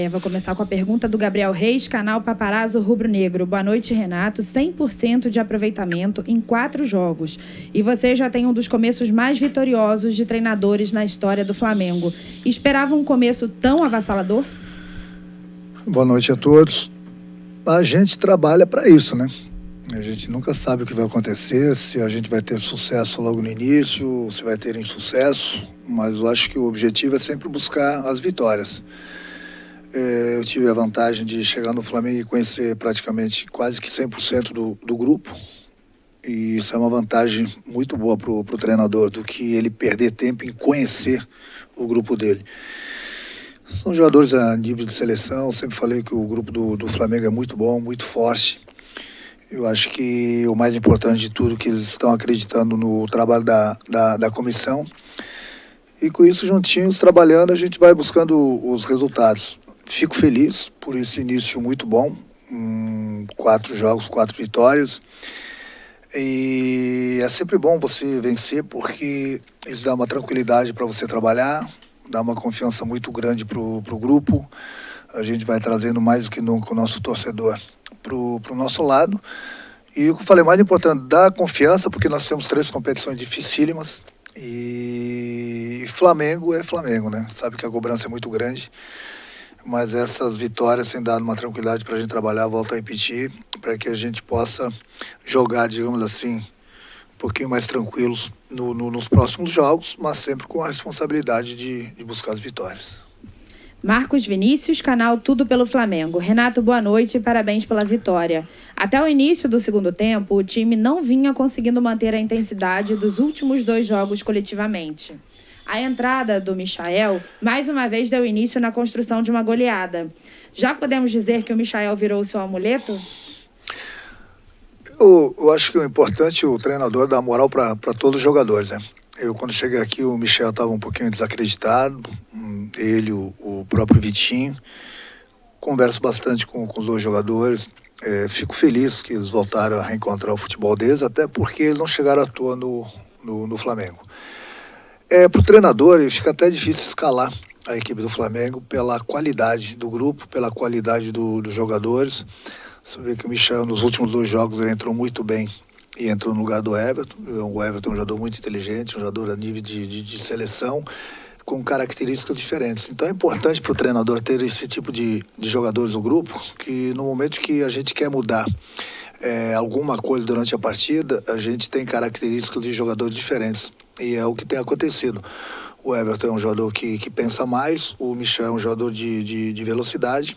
Vou começar com a pergunta do Gabriel Reis, canal Paparazzo Rubro Negro. Boa noite, Renato. 100% de aproveitamento em 4 jogos. E você já tem um dos começos mais vitoriosos de treinadores na história do Flamengo. Esperava um começo tão avassalador? Boa noite a todos. A gente trabalha para isso, né? A gente nunca sabe o que vai acontecer, se a gente vai ter sucesso logo no início, se vai ter insucesso, mas eu acho que o objetivo é sempre buscar as vitórias. Eu tive a vantagem de chegar no Flamengo e conhecer praticamente quase que 100% do grupo. E isso é uma vantagem muito boa para o treinador, do que ele perder tempo em conhecer o grupo dele. São jogadores a nível de seleção, sempre falei que o grupo do Flamengo é muito bom, muito forte. Eu acho que o mais importante de tudo é que eles estão acreditando no trabalho da comissão. E com isso, juntinhos, trabalhando, a gente vai buscando os resultados. Fico feliz por esse início muito bom, 4 jogos, 4 vitórias. E é sempre bom você vencer, porque isso dá uma tranquilidade para você trabalhar, dá uma confiança muito grande para o grupo. A gente vai trazendo mais do que nunca o nosso torcedor para o nosso lado. E o que eu falei, mais importante, dar confiança, porque nós temos 3 competições dificílimas. E Flamengo é Flamengo, né? Sabe que a cobrança é muito grande. Mas essas vitórias têm dado uma tranquilidade para a gente trabalhar, volto a repetir, para que a gente possa jogar, digamos assim, um pouquinho mais tranquilos nos próximos jogos, mas sempre com a responsabilidade de buscar as vitórias. Marcos Vinícius, canal Tudo pelo Flamengo. Renato, boa noite e parabéns pela vitória. Até o início do segundo tempo, o time não vinha conseguindo manter a intensidade dos últimos 2 jogos coletivamente. A entrada do Michael, mais uma vez, deu início na construção de uma goleada. Já podemos dizer que o Michael virou o seu amuleto? Eu acho que o importante é o treinador dar moral para todos os jogadores, né? Quando cheguei aqui, o Michel estava um pouquinho desacreditado, ele, o próprio Vitinho. Converso bastante com os 2 jogadores. Fico feliz que eles voltaram a reencontrar o futebol deles, até porque eles não chegaram à toa no Flamengo. Para o treinador, fica até difícil escalar a equipe do Flamengo pela qualidade do grupo, pela qualidade dos jogadores. Você vê que o Michel, nos últimos 2 jogos, ele entrou muito bem e entrou no lugar do Everton. O Everton é um jogador muito inteligente, um jogador a nível de seleção, com características diferentes. Então é importante para o treinador ter esse tipo de jogadores no grupo, que no momento que a gente quer mudar alguma coisa durante a partida, a gente tem características de jogadores diferentes. E é o que tem acontecido. O Everton é um jogador que pensa mais, o Michel é um jogador de velocidade.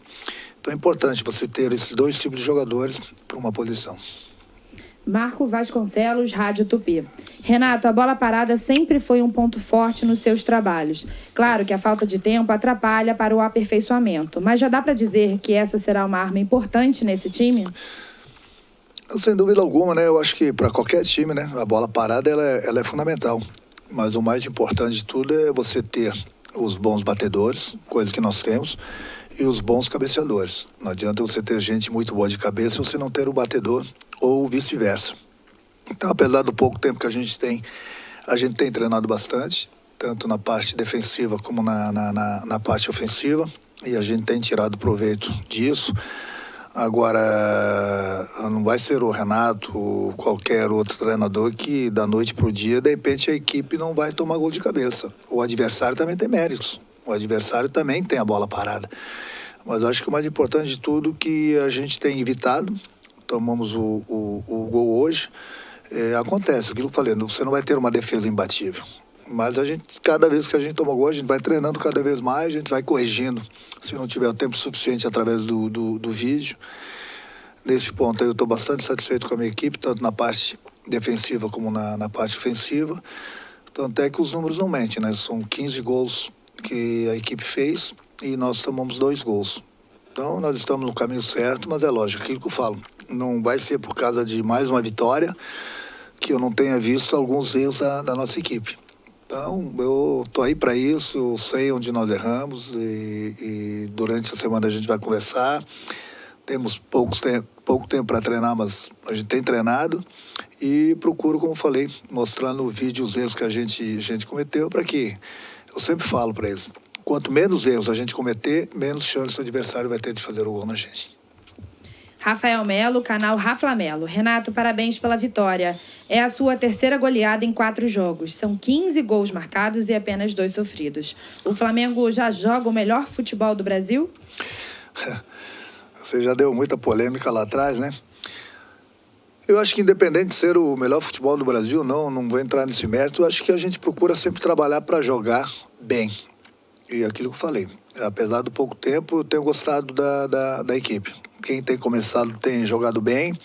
Então é importante você ter esses 2 tipos de jogadores para uma posição. Marco Vasconcelos, Rádio Tupi. Renato, a bola parada sempre foi um ponto forte nos seus trabalhos. Claro que a falta de tempo atrapalha para o aperfeiçoamento, mas já dá para dizer que essa será uma arma importante nesse time? Sem dúvida alguma, né? Eu acho que para qualquer time, né, a bola parada ela é fundamental. Mas o mais importante de tudo é você ter os bons batedores, coisa que nós temos, e os bons cabeceadores. Não adianta você ter gente muito boa de cabeça se você não ter o batedor, ou vice-versa. Então, apesar do pouco tempo que a gente tem treinado bastante, tanto na parte defensiva como na parte ofensiva, e a gente tem tirado proveito disso. Agora, não vai ser o Renato ou qualquer outro treinador que da noite para o dia, de repente, a equipe não vai tomar gol de cabeça. O adversário também tem méritos. O adversário também tem a bola parada. Mas eu acho que o mais importante de tudo que a gente tem evitado, tomamos o gol hoje, acontece, aquilo que eu falei, você não vai ter uma defesa imbatível. Mas a gente, cada vez que a gente toma gol, a gente vai treinando cada vez mais, a gente vai corrigindo, se não tiver o tempo suficiente através do vídeo. Nesse ponto eu estou bastante satisfeito com a minha equipe, tanto na parte defensiva como na parte ofensiva. Tanto é que os números não mentem, né? São 15 gols que a equipe fez e nós tomamos 2 gols. Então nós estamos no caminho certo, mas é lógico, aquilo que eu falo, não vai ser por causa de mais uma vitória que eu não tenha visto alguns erros da nossa equipe. Então, eu estou aí para isso, eu sei onde nós erramos e durante a semana a gente vai conversar. Temos pouco tempo para treinar, mas a gente tem treinado e procuro, como falei, mostrar no vídeo os erros que a gente cometeu, para que, eu sempre falo para eles, Quanto menos erros a gente cometer, menos chance o adversário vai ter de fazer o gol na gente. Rafael Melo, canal Rafa Melo. Renato, parabéns pela vitória. É a sua terceira goleada em 4 jogos. São 15 gols marcados e apenas 2 sofridos. O Flamengo já joga o melhor futebol do Brasil? Você já deu muita polêmica lá atrás, né? Eu acho que independente de ser o melhor futebol do Brasil, não vou entrar nesse mérito. Eu acho que a gente procura sempre trabalhar para jogar bem. E aquilo que eu falei, apesar do pouco tempo, eu tenho gostado da equipe. Quem tem começado tem jogado bem,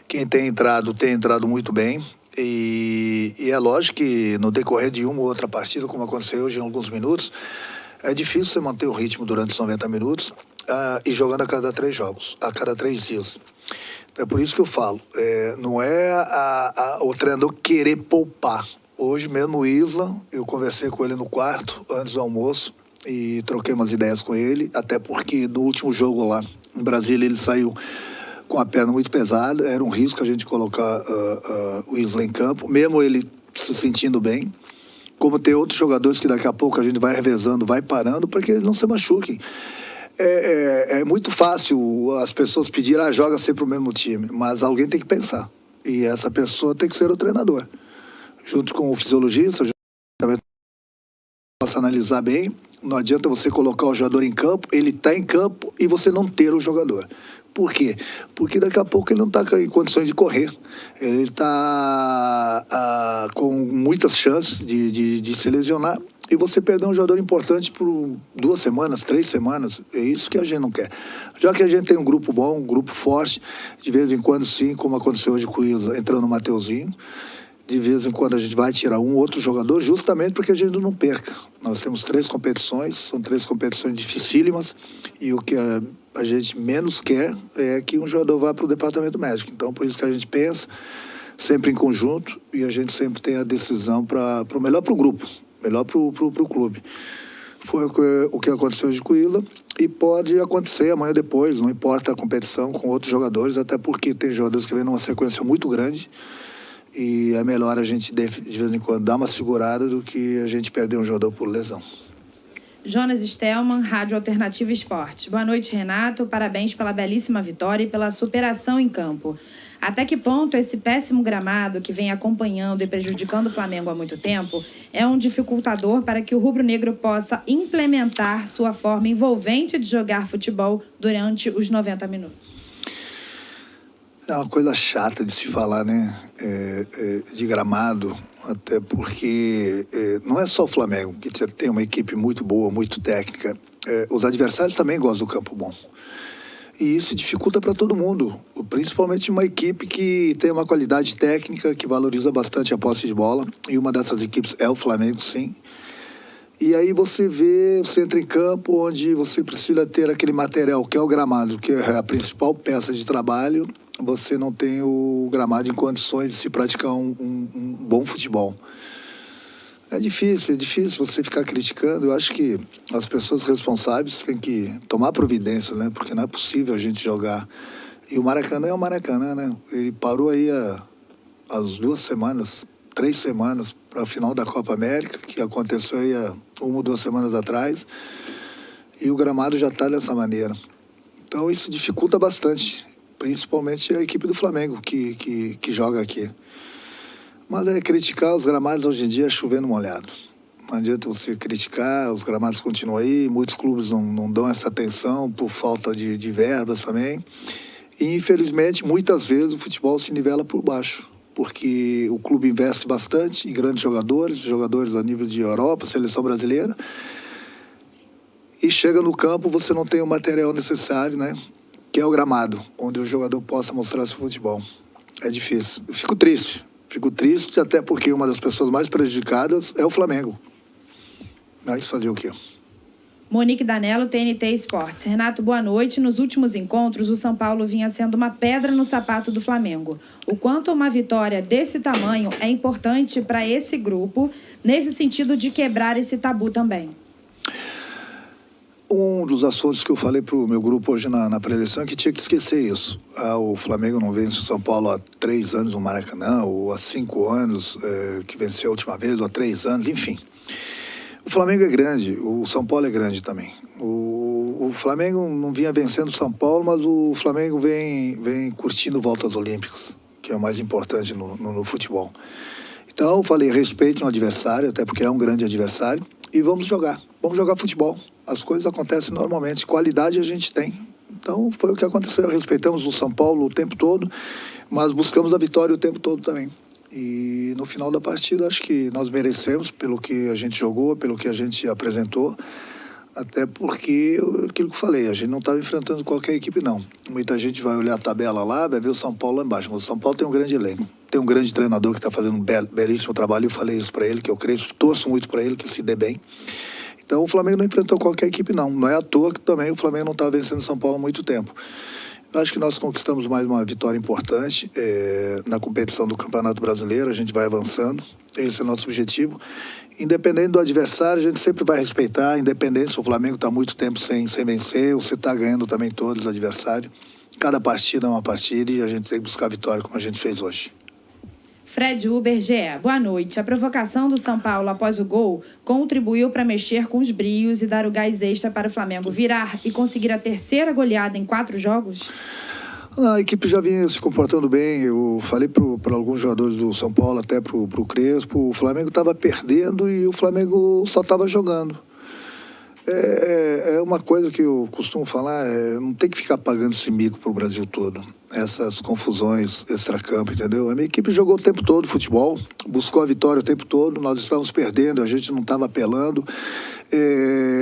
quem tem entrado muito bem. E é lógico que no decorrer de uma ou outra partida, como aconteceu hoje em alguns minutos, é difícil você manter o ritmo durante os 90 minutos e jogando a cada 3 jogos, a cada 3 dias. É por isso que eu falo, não é o treinador querer poupar. Hoje mesmo o Isla, eu conversei com ele no quarto, antes do almoço, e troquei umas ideias com ele, até porque no último jogo lá em Brasília ele saiu com a perna muito pesada, era um risco a gente colocar o Isla em campo, mesmo ele se sentindo bem, como tem outros jogadores que daqui a pouco a gente vai revezando, vai parando, para que eles não se machuquem. É muito fácil as pessoas pedirem, joga sempre o mesmo time, mas alguém tem que pensar, e essa pessoa tem que ser o treinador, junto com o fisiologista, também possa analisar bem. Não adianta você colocar o jogador em campo, ele está em campo e você não ter o jogador. Por quê? Porque daqui a pouco ele não está em condições de correr. Ele está com muitas chances de se lesionar e você perder um jogador importante por 2 semanas, 3 semanas. É isso que a gente não quer. Já que a gente tem um grupo bom, um grupo forte, de vez em quando sim, como aconteceu hoje com o Isa, entrando o Mateuzinho, de vez em quando a gente vai tirar um outro jogador, justamente porque a gente não perca. Nós temos 3 competições, são 3 competições dificílimas, e o que a gente menos quer é que um jogador vá para o departamento médico. Então, por isso que a gente pensa sempre em conjunto, e a gente sempre tem a decisão para o melhor para o grupo, melhor para o clube. Foi o que aconteceu hoje com o Isla, e pode acontecer amanhã depois, não importa a competição, com outros jogadores, até porque tem jogadores que vêm numa sequência muito grande, e é melhor a gente, de vez em quando, dar uma segurada do que a gente perder um jogador por lesão. Jonas Stelman, Rádio Alternativa Esportes. Boa noite, Renato. Parabéns pela belíssima vitória e pela superação em campo. Até que ponto esse péssimo gramado, que vem acompanhando e prejudicando o Flamengo há muito tempo, é um dificultador para que o rubro-negro possa implementar sua forma envolvente de jogar futebol durante os 90 minutos? É uma coisa chata de se falar, né? De gramado, até porque não é só o Flamengo, que tem uma equipe muito boa, muito técnica. Os adversários também gostam do campo bom. E isso dificulta para todo mundo, principalmente uma equipe que tem uma qualidade técnica, que valoriza bastante a posse de bola. E uma dessas equipes é o Flamengo, sim. E aí você entra em campo onde você precisa ter aquele material, que é o gramado, que é a principal peça de trabalho. Você não tem o gramado em condições de se praticar um bom futebol. É difícil você ficar criticando. Eu acho que as pessoas responsáveis têm que tomar providência, né? Porque não é possível a gente jogar. E o Maracanã é o Maracanã, né? Ele parou aí as 2 semanas, 3 semanas para a final da Copa América, que aconteceu aí há 1 ou 2 semanas atrás. E o gramado já está dessa maneira. Então isso dificulta bastante. Principalmente a equipe do Flamengo que joga aqui. Mas criticar os gramados hoje em dia é chovendo molhado. Não adianta você criticar, os gramados continuam aí, muitos clubes não dão essa atenção por falta de verbas também. E infelizmente, muitas vezes o futebol se nivela por baixo, porque o clube investe bastante em grandes jogadores a nível de Europa, seleção brasileira, e chega no campo, você não tem o material necessário, né? Que é o gramado, onde o jogador possa mostrar seu futebol. É difícil. Eu fico triste até porque uma das pessoas mais prejudicadas é o Flamengo. Mas fazer o quê? Monique Danello, TNT Esportes. Renato, boa noite. Nos últimos encontros, o São Paulo vinha sendo uma pedra no sapato do Flamengo. O quanto uma vitória desse tamanho é importante para esse grupo, nesse sentido de quebrar esse tabu também? Um dos assuntos que eu falei para o meu grupo hoje na pré-eleição é que tinha que esquecer isso. O Flamengo não vence o São Paulo há 3 anos no Maracanã, ou há 5 anos que venceu a última vez, ou há 3 anos, enfim. O Flamengo é grande, o São Paulo é grande também. O Flamengo não vinha vencendo o São Paulo, mas o Flamengo vem curtindo voltas olímpicas, que é o mais importante no futebol. Então, eu falei, respeitem o adversário, até porque é um grande adversário, e vamos jogar futebol. As coisas acontecem normalmente, qualidade a gente tem. Então, foi o que aconteceu, respeitamos o São Paulo o tempo todo, mas buscamos a vitória o tempo todo também. E no final da partida, acho que nós merecemos pelo que a gente jogou, pelo que a gente apresentou, até porque, aquilo que eu falei, a gente não estava enfrentando qualquer equipe, não. Muita gente vai olhar a tabela lá, vai ver o São Paulo lá embaixo, mas o São Paulo tem um grande elenco. Tem um grande treinador que está fazendo um belíssimo trabalho, eu falei isso para ele, que eu creio, torço muito para ele, que se dê bem. Então o Flamengo não enfrentou qualquer equipe, não. Não é à toa que também o Flamengo não estava vencendo o São Paulo há muito tempo. Eu acho que nós conquistamos mais uma vitória importante na competição do Campeonato Brasileiro, a gente vai avançando, esse é o nosso objetivo. Independente do adversário, a gente sempre vai respeitar, independente se o Flamengo está muito tempo sem vencer, ou se está ganhando também todos os adversários. Cada partida é uma partida e a gente tem que buscar a vitória como a gente fez hoje. Fred Uber, GE. Boa noite. A provocação do São Paulo após o gol contribuiu para mexer com os brios e dar o gás extra para o Flamengo virar e conseguir a terceira goleada em 4 jogos? Não, a equipe já vinha se comportando bem. Eu falei para alguns jogadores do São Paulo, até para o Crespo, o Flamengo estava perdendo e o Flamengo só estava jogando. É uma coisa que eu costumo falar, não tem que ficar pagando esse mico para o Brasil todo. Essas confusões extracampo, entendeu? A minha equipe jogou o tempo todo futebol, buscou a vitória o tempo todo, nós estávamos perdendo, a gente não estava apelando.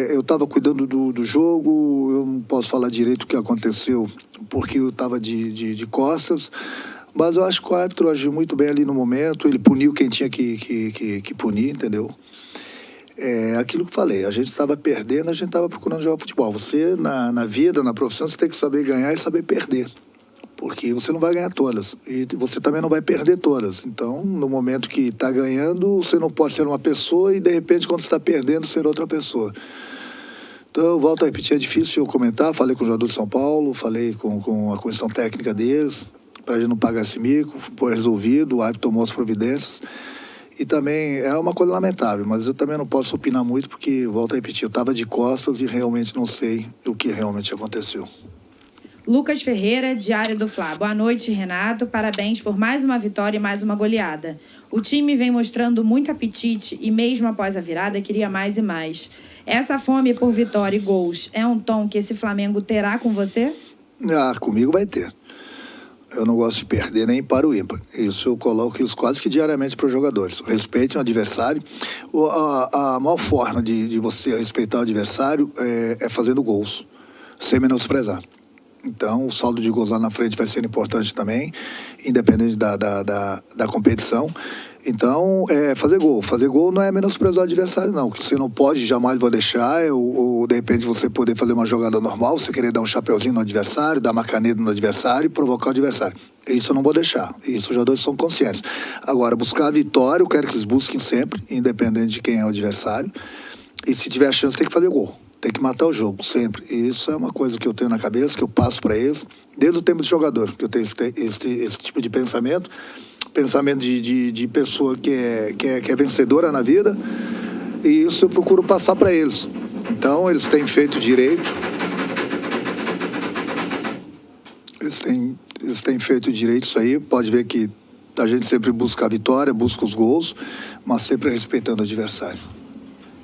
Eu estava cuidando do jogo, eu não posso falar direito o que aconteceu, porque eu estava de costas, mas eu acho que o árbitro agiu muito bem ali no momento, ele puniu quem tinha que punir, entendeu? Aquilo que falei, a gente estava perdendo, a gente estava procurando jogar futebol. Você, na vida, na profissão, você tem que saber ganhar e saber perder. Porque você não vai ganhar todas. E você também não vai perder todas. Então, no momento que está ganhando, você não pode ser uma pessoa e, de repente, quando você está perdendo, ser outra pessoa. Então, eu volto a repetir, é difícil eu comentar. Falei com o jogador de São Paulo, falei com a comissão técnica deles, para a gente não pagar esse mico, foi resolvido, o árbitro tomou as providências. E também é uma coisa lamentável, mas eu também não posso opinar muito porque, volto a repetir, eu estava de costas e realmente não sei o que realmente aconteceu. Lucas Ferreira, Diário do Fla. Boa noite, Renato. Parabéns por mais uma vitória e mais uma goleada. O time vem mostrando muito apetite e mesmo após a virada queria mais e mais. Essa fome por vitória e gols é um tom que esse Flamengo terá com você? Comigo vai ter. Eu não gosto de perder nem para o ímpar. Isso eu coloco isso quase que diariamente para os jogadores. Respeitem o adversário. A maior forma de você respeitar o adversário é fazendo gols, sem menosprezar. Então, o saldo de gols lá na frente vai ser importante também, independente da competição. Então, fazer gol. Fazer gol não é menosprezar o adversário, não. Que você não pode, jamais vou deixar, ou de repente você poder fazer uma jogada normal, você querer dar um chapeuzinho no adversário, dar uma caneta no adversário e provocar o adversário. Isso eu não vou deixar. Isso os jogadores são conscientes. Agora, buscar a vitória, eu quero que eles busquem sempre, independente de quem é o adversário. E se tiver a chance, tem que fazer gol. Tem que matar o jogo, sempre. E isso é uma coisa que eu tenho na cabeça, que eu passo para eles, desde o tempo de jogador, que eu tenho esse tipo de pensamento de pessoa que é vencedora na vida, e isso eu procuro passar para eles. Então, eles têm feito direito. Eles têm feito direito isso aí, pode ver que a gente sempre busca a vitória, busca os gols, mas sempre respeitando o adversário.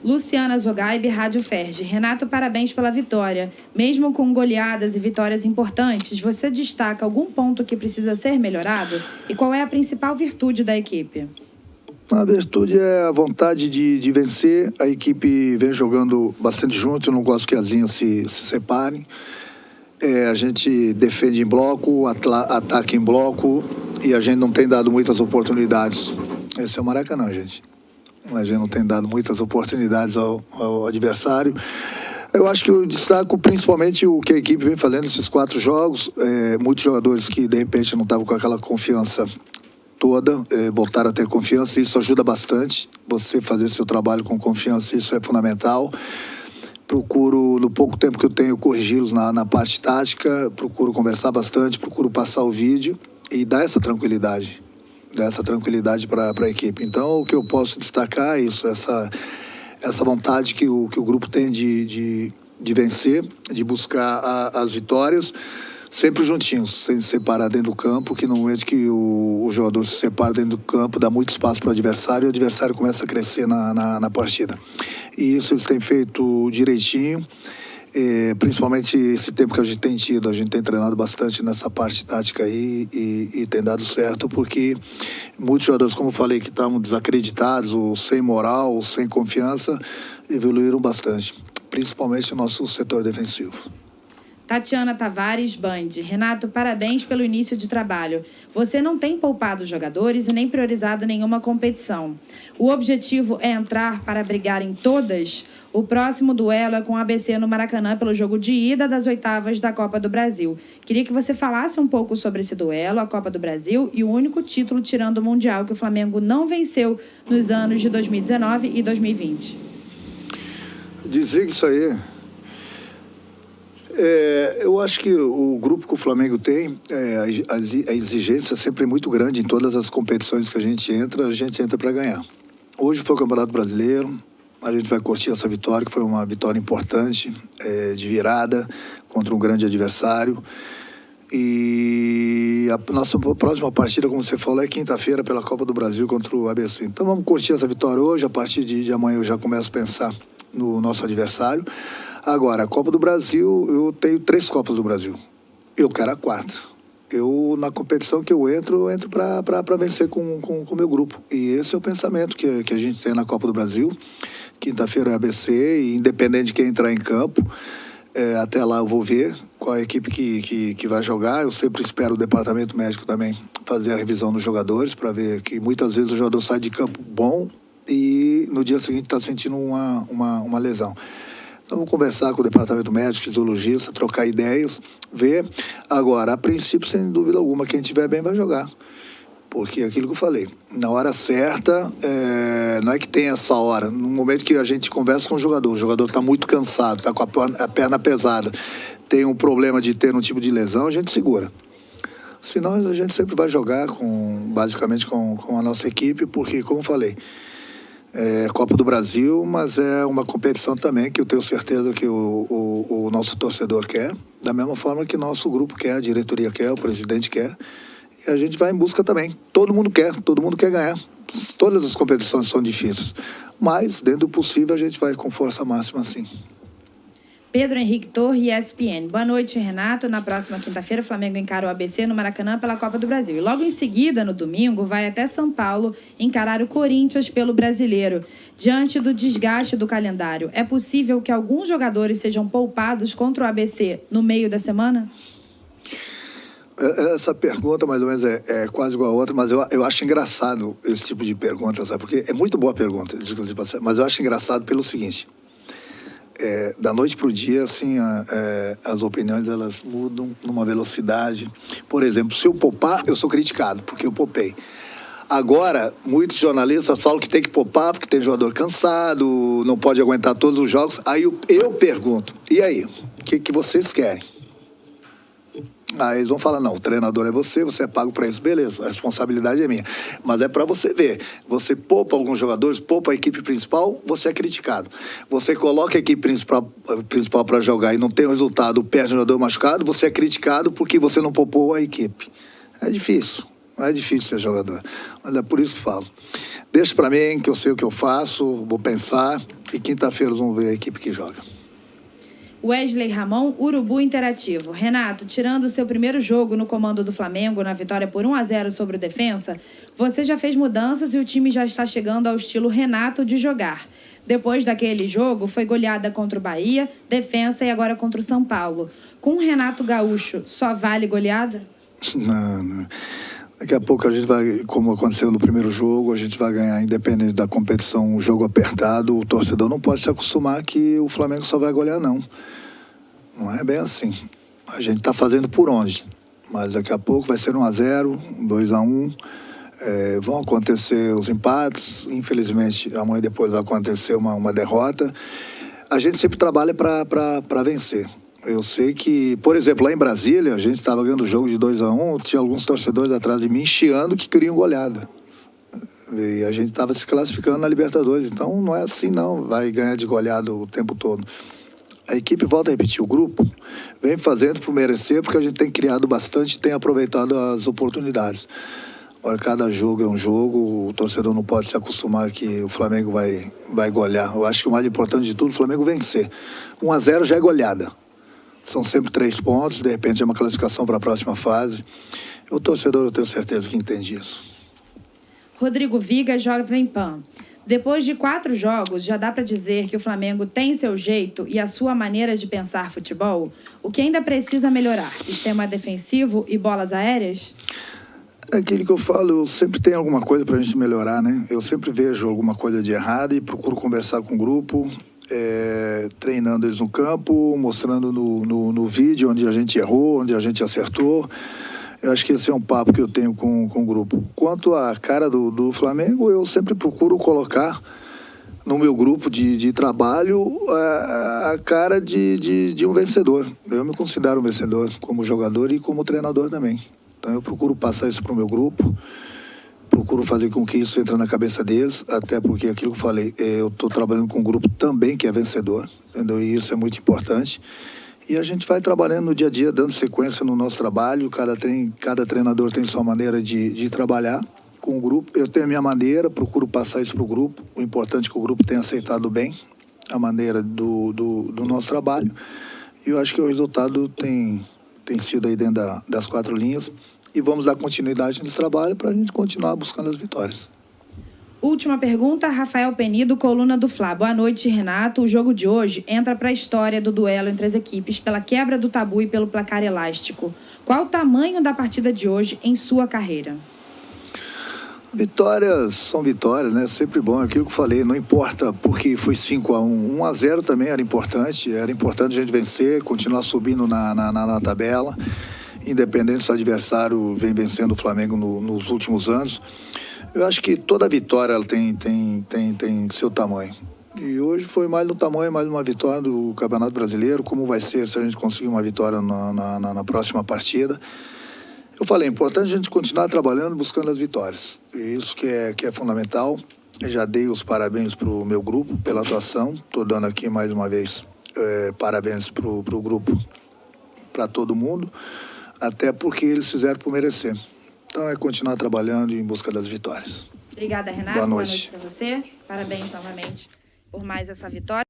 Luciana Zogaib, Rádio Ferge. Renato, parabéns pela vitória. Mesmo com goleadas e vitórias importantes, você destaca algum ponto que precisa ser melhorado? E qual é a principal virtude da equipe? A virtude é a vontade de vencer. A equipe vem jogando bastante junto, eu não gosto que as linhas se separem. A gente defende em bloco, ataca em bloco e a gente não tem dado muitas oportunidades. Esse é o Maracanã, gente. A gente não tem dado muitas oportunidades ao adversário. Eu acho que eu destaco principalmente o que a equipe vem fazendo nesses 4 jogos. Muitos jogadores que, de repente, não estavam com aquela confiança toda, voltaram a ter confiança. Isso ajuda bastante. Você fazer seu trabalho com confiança, isso é fundamental. Procuro, no pouco tempo que eu tenho, corrigi-los na parte tática. Procuro conversar bastante, procuro passar o vídeo e dar essa tranquilidade para a equipe. Então, o que eu posso destacar é isso, essa vontade que o grupo tem de vencer, de buscar as vitórias, sempre juntinhos, sem se separar dentro do campo, que no momento que o jogador se separa dentro do campo, dá muito espaço para o adversário e o adversário começa a crescer na partida. E isso eles têm feito direitinho, principalmente esse tempo que a gente tem treinado bastante nessa parte tática aí e tem dado certo, porque muitos jogadores, como eu falei, que estavam desacreditados, ou sem moral, ou sem confiança, evoluíram bastante, principalmente o nosso setor defensivo. Tatiana Tavares, Band. Renato, parabéns pelo início de trabalho. Você não tem poupado os jogadores e nem priorizado nenhuma competição. O objetivo é entrar para brigar em todas? O próximo duelo é com o ABC no Maracanã pelo jogo de ida das oitavas da Copa do Brasil. Queria que você falasse um pouco sobre esse duelo, a Copa do Brasil e o único título tirando o Mundial que o Flamengo não venceu nos anos de 2019 e 2020. Dizer que isso aí... eu acho que o grupo que o Flamengo tem, a exigência sempre é muito grande em todas as competições que a gente entra para ganhar. Hoje foi o Campeonato Brasileiro, a gente vai curtir essa vitória, que foi uma vitória importante, de virada, contra um grande adversário. E a nossa próxima partida, como você falou, é quinta-feira pela Copa do Brasil contra o ABC. Então vamos curtir essa vitória hoje, a partir de amanhã eu já começo a pensar no nosso adversário. Agora, a Copa do Brasil, eu tenho 3 Copas do Brasil. Eu quero a 4ª. Na competição que eu entro para vencer com o meu grupo. E esse é o pensamento que a gente tem na Copa do Brasil. Quinta-feira é ABC, e independente de quem entrar em campo, até lá eu vou ver qual é a equipe que vai jogar. Eu sempre espero o departamento médico também fazer a revisão dos jogadores, para ver que muitas vezes o jogador sai de campo bom e no dia seguinte está sentindo uma lesão. Então, vou conversar com o departamento médico, fisiologista, trocar ideias, ver. Agora, a princípio, sem dúvida alguma, quem estiver bem vai jogar. Porque é aquilo que eu falei, na hora certa, não é que tem essa hora. No momento que a gente conversa com o jogador está muito cansado, está com a perna pesada, tem um problema de ter um tipo de lesão, a gente segura. Senão, a gente sempre vai jogar basicamente com a nossa equipe, porque, como eu falei, Copa do Brasil, mas é uma competição também que eu tenho certeza que o nosso torcedor quer, da mesma forma que nosso grupo quer, a diretoria quer, o presidente quer, e a gente vai em busca também. Todo mundo quer ganhar. Todas as competições são difíceis, mas dentro do possível a gente vai com força máxima, sim. Pedro Henrique Torre, ESPN. Boa noite, Renato. Na próxima quinta-feira, o Flamengo encara o ABC no Maracanã pela Copa do Brasil. E logo em seguida, no domingo, vai até São Paulo encarar o Corinthians pelo Brasileiro. Diante do desgaste do calendário, é possível que alguns jogadores sejam poupados contra o ABC no meio da semana? Essa pergunta, mais ou menos, é quase igual a outra, mas eu acho engraçado esse tipo de pergunta, sabe? Porque é muito boa a pergunta, mas eu acho engraçado pelo seguinte... da noite para o dia, assim, as opiniões, elas mudam numa velocidade. Por exemplo, se eu poupar, eu sou criticado, porque eu poupei. Agora, muitos jornalistas falam que tem que poupar, porque tem jogador cansado, não pode aguentar todos os jogos. Aí eu pergunto, e aí? O que vocês querem? Aí eles vão falar, não, o treinador é você é pago para isso. Beleza, a responsabilidade é minha. Mas é para você ver. Você poupa alguns jogadores, poupa a equipe principal, você é criticado. Você coloca a equipe principal para jogar e não tem o resultado, perde o jogador machucado, você é criticado porque você não poupou a equipe. É difícil. Não é difícil ser jogador. Mas é por isso que falo. Deixa para mim, que eu sei o que eu faço, vou pensar, e quinta-feira vamos ver a equipe que joga. Wesley Ramon, Urubu Interativo. Renato, tirando o seu primeiro jogo no comando do Flamengo, na vitória por 1-0 sobre o Defensa, você já fez mudanças e o time já está chegando ao estilo Renato de jogar. Depois daquele jogo, foi goleada contra o Bahia, Defensa e agora contra o São Paulo. Com o Renato Gaúcho, só vale goleada? Não. Daqui a pouco a gente vai, como aconteceu no primeiro jogo, a gente vai ganhar, independente da competição, um jogo apertado. O torcedor não pode se acostumar que o Flamengo só vai golear, não. Não é bem assim. A gente está fazendo por onde. Mas daqui a pouco vai ser 1-0, 2-1. Vão acontecer os empates. Infelizmente, amanhã depois vai acontecer uma derrota. A gente sempre trabalha para vencer. Eu sei que, por exemplo, lá em Brasília, a gente estava ganhando o jogo de 2-1, tinha alguns torcedores atrás de mim chiando que queriam goleada. E a gente estava se classificando na Libertadores, então não é assim não, vai ganhar de goleada o tempo todo. A equipe, volta a repetir, o grupo vem fazendo por merecer, porque a gente tem criado bastante e tem aproveitado as oportunidades. Agora, cada jogo é um jogo, o torcedor não pode se acostumar que o Flamengo vai golear. Eu acho que o mais importante de tudo, o Flamengo vencer. 1-0 já é goleada. São sempre 3 pontos, de repente é uma classificação para a próxima fase. O torcedor, eu tenho certeza que entende isso. Rodrigo Viga, Jovem Pan. Depois de 4 jogos, já dá para dizer que o Flamengo tem seu jeito e a sua maneira de pensar futebol? O que ainda precisa melhorar? Sistema defensivo e bolas aéreas? É aquilo que eu falo, eu sempre tenho alguma coisa para a gente melhorar, né? Eu sempre vejo alguma coisa de errado e procuro conversar com o grupo, treinando eles no campo, mostrando no vídeo onde a gente errou, onde a gente acertou. Eu acho que esse é um papo que eu tenho com o grupo. Quanto à cara do Flamengo, eu sempre procuro colocar no meu grupo de trabalho a cara de um vencedor. Eu me considero um vencedor como jogador e como treinador também. Então eu procuro passar isso para o meu grupo, procuro fazer com que isso entre na cabeça deles, até porque aquilo que eu falei, eu estou trabalhando com um grupo também que é vencedor, entendeu? E isso é muito importante. E a gente vai trabalhando no dia a dia, dando sequência no nosso trabalho. Cada treinador tem sua maneira de trabalhar com o grupo. Eu tenho a minha maneira, procuro passar isso para o grupo. O importante é que o grupo tenha aceitado bem a maneira do nosso trabalho. E eu acho que o resultado tem sido aí dentro das 4 linhas. E vamos dar continuidade nesse trabalho para a gente continuar buscando as vitórias. Última pergunta, Rafael Penido, coluna do Fla. Boa noite, Renato. O jogo de hoje entra para a história do duelo entre as equipes pela quebra do tabu e pelo placar elástico. Qual o tamanho da partida de hoje em sua carreira? Vitórias são vitórias, né? Sempre bom. Aquilo que eu falei, não importa porque foi 5-1. 1-0 também era importante a gente vencer, continuar subindo na tabela, independente se o adversário vem vencendo o Flamengo nos últimos anos. Eu acho que toda vitória ela tem seu tamanho. E hoje foi mais no tamanho, mais uma vitória do Campeonato Brasileiro. Como vai ser se a gente conseguir uma vitória na próxima partida? Eu falei, é importante a gente continuar trabalhando, buscando as vitórias. E isso que é fundamental. Eu já dei os parabéns para o meu grupo pela atuação. Estou dando aqui mais uma vez parabéns para o grupo, para todo mundo, até porque eles fizeram por merecer. Então é continuar trabalhando em busca das vitórias. Obrigada, Renato. Boa noite para você. Parabéns novamente por mais essa vitória.